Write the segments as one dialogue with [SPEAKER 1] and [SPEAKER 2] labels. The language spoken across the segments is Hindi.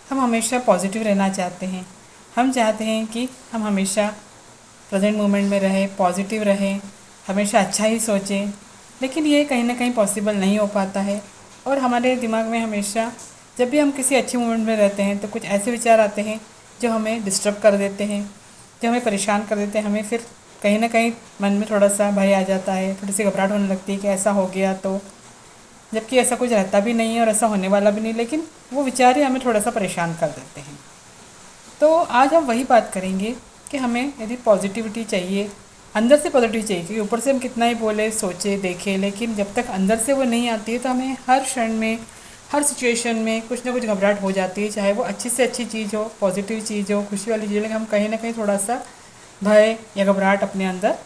[SPEAKER 1] हम हमेशा पॉजिटिव रहना चाहते हैं। हम चाहते हैं कि हम हमेशा प्रेजेंट मोमेंट में रहें, पॉजिटिव रहें, हमेशा अच्छा ही सोचें। लेकिन ये कहीं ना कहीं पॉसिबल नहीं हो पाता है और हमारे दिमाग में हमेशा जब भी हम किसी अच्छे मोमेंट में रहते हैं तो कुछ ऐसे विचार आते हैं जो हमें डिस्टर्ब कर देते हैं, जो हमें परेशान कर देते हैं। हमें फिर कहीं ना कहीं मन में थोड़ा सा भय आ जाता है, थोड़ी सी घबराहट होने लगती है कि ऐसा हो गया तो, जबकि ऐसा कुछ रहता भी नहीं है और ऐसा होने वाला भी नहीं, लेकिन वो विचार ही हमें थोड़ा सा परेशान कर देते हैं। तो आज हम वही बात करेंगे कि हमें यदि पॉजिटिविटी चाहिए, अंदर से पॉजिटिव चाहिए, क्योंकि ऊपर से हम कितना ही बोले सोचे देखें, लेकिन जब तक अंदर से वो नहीं आती है तो हमें हर क्षण में, हर सिचुएशन में कुछ ना कुछ घबराहट हो जाती है। चाहे वो अच्छी से अच्छी चीज़ हो, पॉजिटिव चीज़ हो, खुशी वाली चीज़ हो, लेकिन हम कहीं ना कहीं थोड़ा सा भय या घबराहट अपने अंदर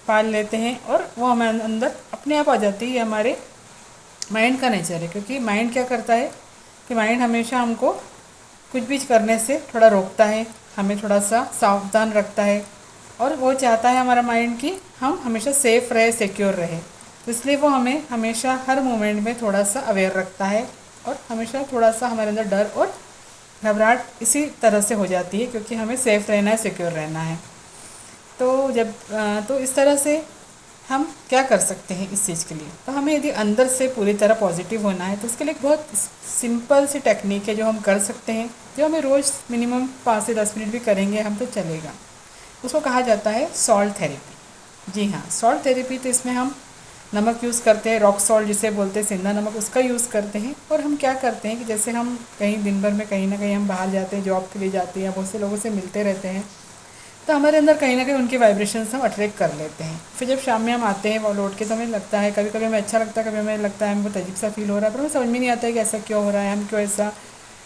[SPEAKER 1] पाल लेते हैं और वो हमें अंदर अपने आप आ जाती है। हमारे माइंड का नेचर है, क्योंकि माइंड क्या करता है कि माइंड हमेशा हमको कुछ भी करने से थोड़ा रोकता है, हमें थोड़ा सा सावधान रखता है और वो चाहता है हमारा माइंड कि हम हमेशा सेफ़ रहे, सिक्योर रहे। तो इसलिए वो हमें हमेशा हर मोमेंट में थोड़ा सा अवेयर रखता है और हमेशा थोड़ा सा हमारे अंदर डर और घबराहट इसी तरह से हो जाती है, क्योंकि हमें सेफ़ रहना है, सिक्योर रहना है। तो इस तरह से हम क्या कर सकते हैं इस चीज़ के लिए? तो हमें यदि अंदर से पूरी तरह पॉजिटिव होना है तो उसके लिए एक बहुत सिंपल सी टेक्निक है जो हम कर सकते हैं, जो हमें रोज़ मिनिमम 5 से 10 मिनट भी करेंगे हम तो चलेगा। उसको कहा जाता है सॉल्ट थेरेपी। जी हाँ, सॉल्ट थेरेपी। तो इसमें हम नमक यूज़ करते हैं, रॉक सॉल्ट जिसे बोलते हैं, सेंधा नमक, उसका यूज़ करते हैं। और हम क्या करते हैं कि जैसे हम कहीं दिन भर में कहीं ना कहीं हम बाहर जाते हैं, जॉब के लिए जाते हैं, बहुत से लोगों से मिलते रहते हैं, तो हमारे अंदर कहीं ना कहीं उनके वाइब्रेशंस हम अट्रैक्ट कर लेते हैं। फिर जब शाम में हम आते हैं वो लौट के, तो हमें लगता है, कभी कभी हमें अच्छा लगता है, कभी हमें लगता है हमें बहुत अजीब सा फील हो रहा है, पर हमें समझ में नहीं आता है कि ऐसा क्यों हो रहा है, हम क्यों ऐसा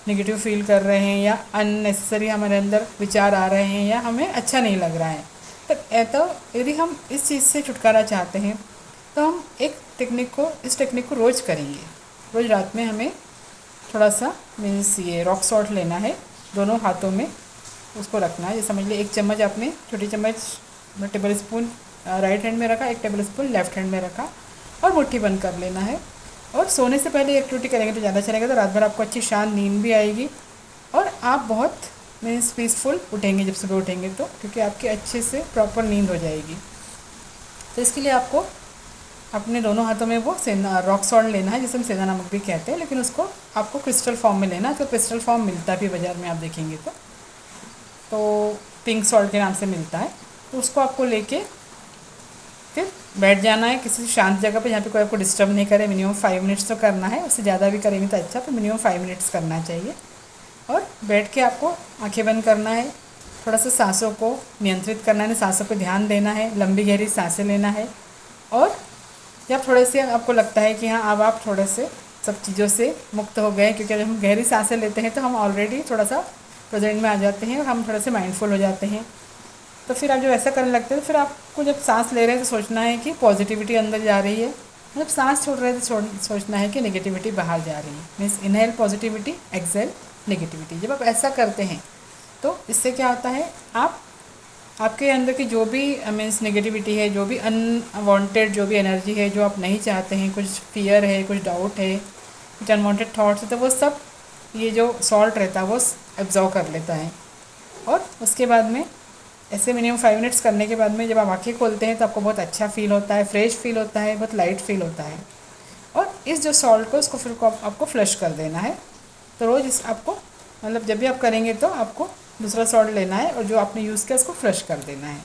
[SPEAKER 1] नेगेटिव फील कर रहे हैं या अननेसेसरी हमारे अंदर विचार आ रहे हैं या हमें अच्छा नहीं लग रहा है। तो यदि हम इस चीज़ से छुटकारा चाहते हैं तो हम इस टेक्निक को रोज़ करेंगे। रोज़ रात में हमें थोड़ा सा मीन्स ये रॉक सॉल्ट लेना है, दोनों हाथों में उसको रखना है। जैसे समझ लीजिए 1 चम्मच आपने, छोटी चम्मच टेबल स्पून राइट हैंड में रखा, 1 टेबल स्पून लेफ्ट हैंड में रखा और मुट्ठी बंद कर लेना है। और सोने से पहले एक्टिविटी करेंगे तो ज़्यादा अच्छा रहेगा, तो रात भर आपको अच्छी शांत नींद भी आएगी और आप बहुत मीन्स पीसफुल उठेंगे जब सुबह उठेंगे तो, क्योंकि आपकी अच्छे से प्रॉपर नींद हो जाएगी। तो इसके लिए आपको अपने दोनों हाथों में वो सेंधा रॉक सॉल्ट लेना है, जिसे हम सेंधा नमक भी कहते हैं, लेकिन उसको आपको क्रिस्टल फॉर्म में लेना है। तो क्रिस्टल फॉर्म मिलता भी बाज़ार में, आप देखेंगे तो पिंक सॉल्ट के नाम से मिलता है। तो उसको आपको लेके फिर बैठ जाना है किसी शांत जगह पे, जहाँ पे कोई आपको डिस्टर्ब नहीं करे। मिनिमम 5 मिनट्स तो करना है, उससे ज़्यादा भी करेंगे तो अच्छा, पर मिनिमम 5 मिनट्स करना चाहिए। और बैठ के आपको आंखें बंद करना है, थोड़ा सा सांसों को नियंत्रित करना है, सांसों पर ध्यान देना है, लंबी गहरी सांसें लेना है। और जब थोड़े से आपको लगता है कि हाँ अब आप थोड़े से सब चीज़ों से मुक्त हो गए, क्योंकि जब हम गहरी सांसें लेते हैं तो हम ऑलरेडी थोड़ा सा प्रेजेंट में आ जाते हैं और हम थोड़े से माइंडफुल हो जाते हैं। तो फिर आप जब ऐसा करने लगते हैं तो फिर आपको जब सांस ले रहे हैं तो सोचना है कि पॉजिटिविटी अंदर जा रही है, जब सांस छोड़ रहे हैं तो सोचना है कि नेगेटिविटी बाहर जा रही है। Means inhale positivity, exhale negativity. जब आप ऐसा करते हैं तो इससे क्या होता है, आपके अंदर की जो भी मीन्स नेगेटिविटी है, जो भी अनवांटेड जो भी एनर्जी है, जो आप नहीं चाहते हैं, कुछ फियर है, कुछ डाउट है, कुछ अनवांटेड थॉट्स है, तो वो सब ये जो सॉल्ट रहता है वो एब्जॉर्व कर लेता है। और उसके बाद में ऐसे मिनिमम 5 मिनट्स करने के बाद में जब आप आँखें खोलते हैं तो आपको बहुत अच्छा फील होता है, फ्रेश फील होता है, बहुत लाइट फील होता है। और इस जो सॉल्ट को इसको फिर आपको फ्लश कर देना है। तो रोज़ इस आपको मतलब जब भी आप करेंगे तो आपको दूसरा सॉल्ट लेना है और जो आपने यूज़ किया उसको फ्लश कर देना है।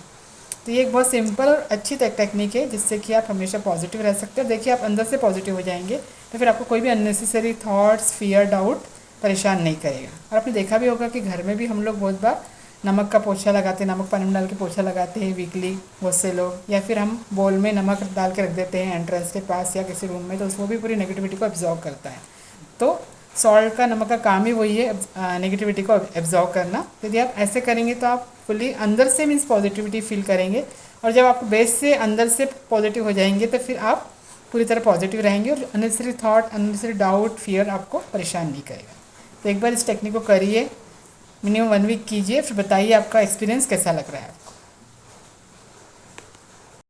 [SPEAKER 1] तो ये एक बहुत सिंपल और अच्छी टेक्निक है जिससे कि आप हमेशा पॉजिटिव रह सकते हो। देखिए आप अंदर से पॉजिटिव हो जाएंगे तो फिर आपको कोई भी अननेसेसरी थॉट्स, फियर, डाउट परेशान नहीं करेगा। और आपने देखा भी होगा कि घर में भी हम लोग बहुत बार नमक का पोछा लगाते हैं, नमक पानी में डाल के पोछा लगाते हैं वीकली बहुत से लोग, या फिर हम बोल में नमक डाल के रख देते हैं एंट्रेंस के पास या किसी रूम में, तो उसको भी पूरी नेगेटिविटी को एब्जॉर्व करता है। तो सॉल्ट का, नमक का काम ही वही है, नेगेटिविटी को एब्जॉर्व करना। यदि आप ऐसे करेंगे तो आप फुली अंदर से मीन्स पॉजिटिविटी फील करेंगे, और जब आप बेस से अंदर से पॉजिटिव हो जाएंगे तो फिर आप पूरी तरह पॉजिटिव रहेंगे और unnecessary thought, unnecessary doubt, fear आपको परेशान नहीं करेगा। तो एक बार इस टेक्निक को करिए, मिनिमम 1 वीक कीजिए, फिर बताइए आपका एक्सपीरियंस कैसा लग रहा है।